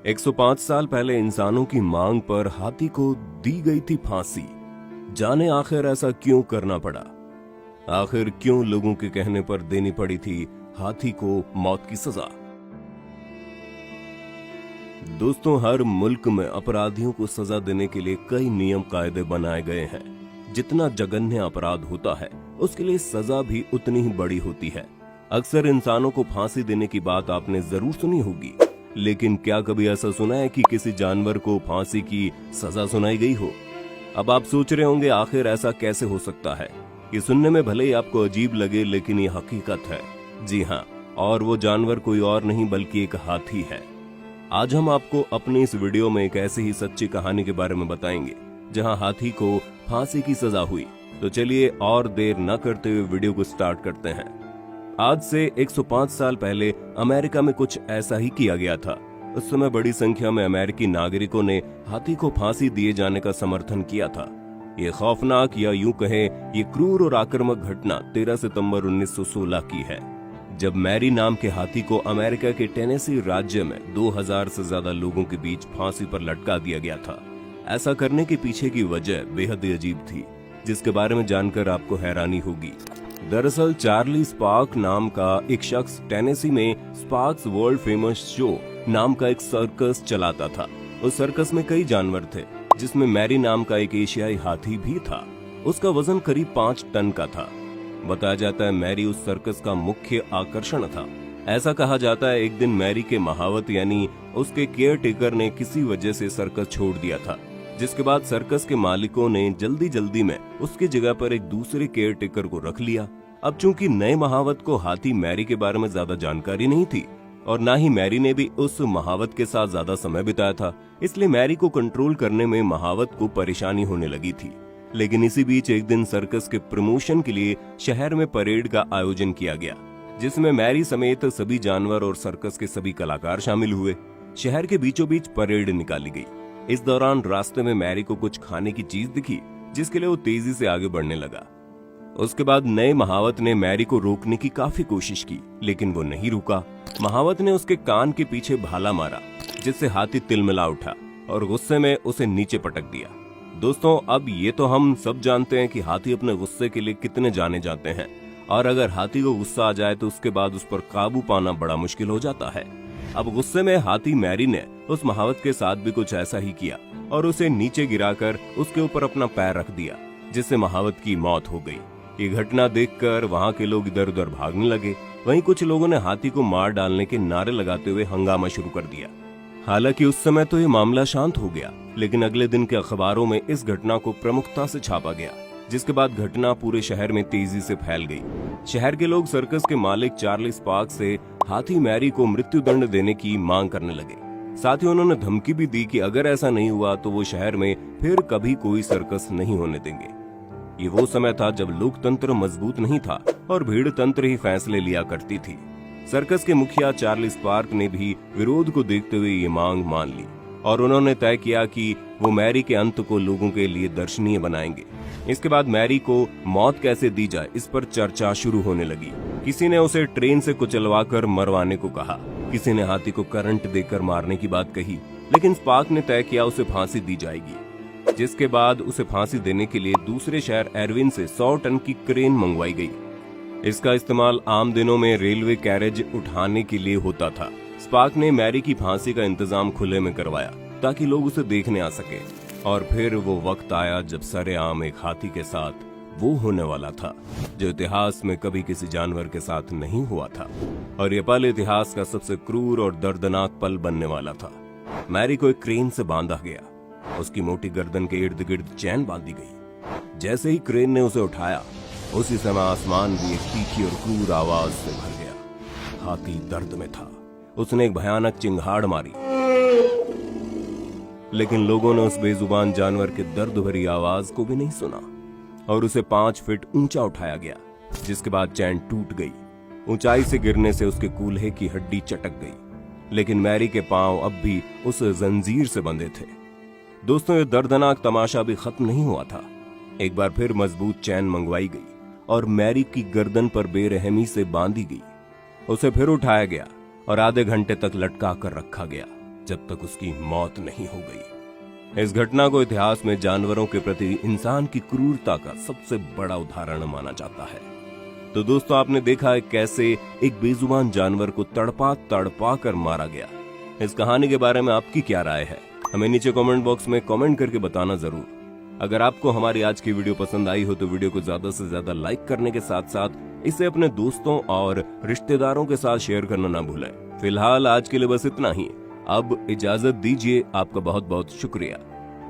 105 साल पहले इंसानों की मांग पर हाथी को दी गई थी फांसी। जाने आखिर ऐसा क्यों करना पड़ा? आखिर क्यों लोगों के कहने पर देनी पड़ी थी हाथी को मौत की सजा? दोस्तों, हर मुल्क में अपराधियों को सजा देने के लिए कई नियम कायदे बनाए गए हैं। जितना जघन्य अपराध होता है उसके लिए सजा भी उतनी ही बड़ी होती है। अक्सर इंसानों को फांसी देने की बात आपने जरूर सुनी होगी, लेकिन क्या कभी ऐसा सुना है कि किसी जानवर को फांसी की सजा सुनाई गई हो? अब आप सोच रहे होंगे आखिर ऐसा कैसे हो सकता है। ये सुनने में भले ही आपको अजीब लगे, लेकिन ये हकीकत है। जी हाँ, और वो जानवर कोई और नहीं बल्कि एक हाथी है। आज हम आपको अपनी इस वीडियो में एक ऐसी ही सच्ची कहानी के बारे में बताएंगे जहां हाथी को फांसी की सजा हुई। तो चलिए और देर न करते हुए वीडियो को स्टार्ट करते हैं। आज से 105 साल पहले अमेरिका में कुछ ऐसा ही किया गया था। उस समय बड़ी संख्या में अमेरिकी नागरिकों ने हाथी को फांसी दिए जाने का समर्थन किया था। ये खौफनाक या यूं कहें ये क्रूर और आक्रामक घटना 13 सितंबर 1916 की है, जब मैरी नाम के हाथी को अमेरिका के टेनेसी राज्य में 2000 से ज्यादा लोगों के बीच फांसी पर लटका दिया गया था। ऐसा करने के पीछे की वजह बेहद अजीब थी, जिसके बारे में जानकर आपको हैरानी होगी। दरअसल चार्ली स्पार्क नाम का एक शख्स टेनेसी में स्पार्क्स वर्ल्ड फेमस शो नाम का एक सर्कस चलाता था। उस सर्कस में कई जानवर थे, जिसमें मैरी नाम का एक एशियाई हाथी भी था। उसका वजन करीब 5 टन का था। बताया जाता है मैरी उस सर्कस का मुख्य आकर्षण था। ऐसा कहा जाता है एक दिन मैरी के महावत यानी उसके केयर टेकर ने किसी वजह से सर्कस छोड़ दिया था, जिसके बाद सर्कस के मालिकों ने जल्दी जल्दी में उसकी जगह पर एक दूसरे केयर टेकर को रख लिया। अब चूंकि नए महावत को हाथी मैरी के बारे में ज्यादा जानकारी नहीं थी और ना ही मैरी ने भी उस महावत के साथ ज्यादा समय बिताया था, इसलिए मैरी को कंट्रोल करने में महावत को परेशानी होने लगी थी। लेकिन इसी बीच एक दिन सर्कस के प्रमोशन के लिए शहर में परेड का आयोजन किया गया, जिसमें मैरी समेत सभी जानवर और सर्कस के सभी कलाकार शामिल हुए। शहर के बीचों बीच परेड निकाली गई। इस दौरान रास्ते में मैरी को कुछ खाने की चीज दिखी, जिसके लिए वो तेजी से आगे बढ़ने लगा। उसके बाद नए महावत ने मैरी को रोकने की काफी कोशिश की, लेकिन वो नहीं रुका। महावत ने उसके कान के पीछे भाला मारा, जिससे हाथी तिलमिला उठा और गुस्से में उसे नीचे पटक दिया। दोस्तों, अब ये तो हम सब जानते हैं कि हाथी अपने गुस्से के लिए कितने जाने जाते हैं, और अगर हाथी को गुस्सा आ जाए तो उसके बाद उस पर काबू पाना बड़ा मुश्किल हो जाता है। अब गुस्से में हाथी मैरी ने उस महावत के साथ भी कुछ ऐसा ही किया और उसे नीचे गिराकर उसके ऊपर अपना पैर रख दिया, जिससे महावत की मौत हो गई। ये घटना देखकर वहाँ के लोग इधर उधर भागने लगे। वहीं कुछ लोगों ने हाथी को मार डालने के नारे लगाते हुए हंगामा शुरू कर दिया। हालांकि उस समय तो ये मामला शांत हो गया, लेकिन अगले दिन के अखबारों में इस घटना को प्रमुखता से छापा गया, जिसके बाद घटना पूरे शहर में तेजी से फैल गई। शहर के लोग सर्कस के मालिक चार्ली स्पार्क से हाथी मैरी को मृत्युदंड देने की मांग करने लगे। साथ ही उन्होंने धमकी भी दी कि अगर ऐसा नहीं हुआ तो वो शहर में फिर कभी कोई सर्कस नहीं होने देंगे। ये वो समय था जब लोकतंत्र मजबूत नहीं था और भीड़ तंत्र ही फैसले लिया करती थी। सर्कस के मुखिया चार्ली स्पार्क ने भी विरोध को देखते हुए ये मांग मान ली और उन्होंने तय किया कि वो मैरी के अंत को लोगों के लिए दर्शनीय बनाएंगे। इसके बाद मैरी को मौत कैसे दी जाए, इस पर चर्चा शुरू होने लगी। किसी ने उसे ट्रेन से कुचलवाकर मरवाने को कहा, किसी ने हाथी को करंट देकर मारने की बात कही, लेकिन स्पार्क ने तय किया उसे फांसी दी जाएगी। जिसके बाद उसे फांसी देने के लिए दूसरे शहर एरविन से 100 टन की क्रेन मंगवाई गई। इसका इस्तेमाल आम दिनों में रेलवे कैरेज उठाने के लिए होता था। स्पार्क ने मैरी की फांसी का इंतजाम खुले में करवाया ताकि लोग उसे देखने आ सके, और फिर वो वक्त आया जब सरेआम एक हाथी के साथ वो होने वाला था जो इतिहास में कभी किसी जानवर के साथ नहीं हुआ था, और ये पल इतिहास का सबसे क्रूर और दर्दनाक पल बनने वाला था। मैरी को एक क्रेन से बांधा गया, उसकी मोटी गर्दन के इर्द गिर्द चैन बांधी गई। जैसे ही क्रेन ने उसे उठाया, उसी समय आसमान भी एक तीखी और क्रूर आवाज से भर गया। हाथी दर्द में था, उसने एक भयानक चिंगाड़ मारी, लेकिन लोगों ने उस बेजुबान जानवर के दर्द भरी आवाज को भी नहीं सुना और उसे 5 फीट ऊंचा उठाया गया, जिसके बाद चैन टूट गई। ऊंचाई से गिरने से उसके कूल्हे की हड्डी चटक गई, लेकिन मैरी के पांव अब भी उस जंजीर से बंधे थे। दोस्तों, ये दर्दनाक तमाशा भी खत्म नहीं हुआ था। एक बार फिर मजबूत चैन मंगवाई गई और मैरी की गर्दन पर बेरहमी से बांधी गई। उसे फिर उठाया गया और आधे घंटे तक लटका कर रखा गया जब तक उसकी मौत नहीं हो गई। इस घटना को इतिहास में जानवरों के प्रति इंसान की क्रूरता का सबसे बड़ा उदाहरण माना जाता है। तो दोस्तों, आपने देखा है कैसे एक बेजुबान जानवर को तड़पा तड़पा कर मारा गया। इस कहानी के बारे में आपकी क्या राय है, हमें नीचे कमेंट बॉक्स में कमेंट करके बताना जरूर। अगर आपको हमारी आज की वीडियो पसंद आई हो तो वीडियो को ज्यादा से ज्यादा लाइक करने के साथ साथ इसे अपने दोस्तों और रिश्तेदारों के साथ शेयर करना ना भूलें। फिलहाल आज के लिए बस इतना ही। अब इजाजत दीजिए, आपका बहुत बहुत शुक्रिया।